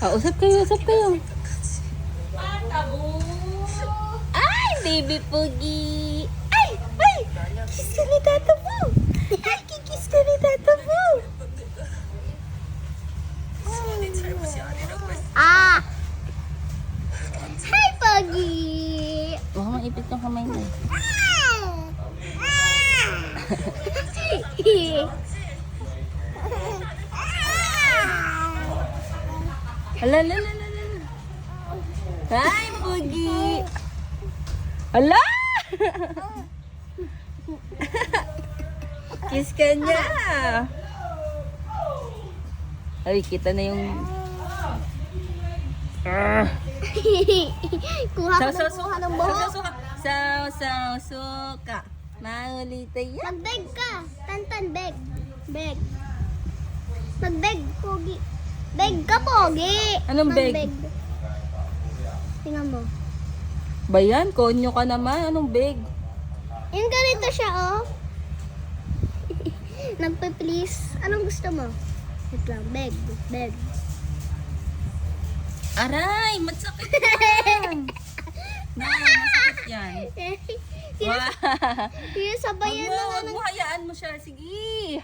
Usap kayo, usap kayo. Ay, baby Pogi. Ay, ay! Kiss ka ni Tata mo. Ay, kikiss ka ni Tata mo. Ah! Hi, Pogi! Baka maipit yung kamay mo. Hala, hala, hala, hala. Hi, Pogi. Hala! Kiss ka niya. Ay, kita na yung... Kuha ka ng kuha ng buhok. Suka. Maulita yan. Mag-beg ka. Tantan, beg. Beg. Mag-beg, Pogi. Beg ka, Pogi. Anong beg? Mag-beg. Tingnan mo. Bayan, konyo ka naman. Anong beg? Yung ganito siya, oh. Nagpe-please. Anong gusto mo? Wait lang. Beg. Beg. Aray, masakit yan. Masakit yan. Wow. Sabayan na Wag mo, hayaan mo siya. Sige.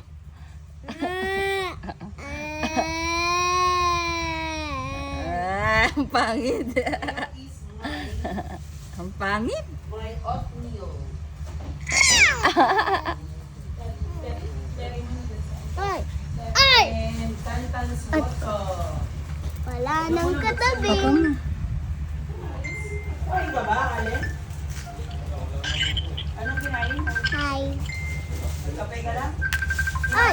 Ang pangit. Ang pangit. Ay! Ay! Wala nang katabi.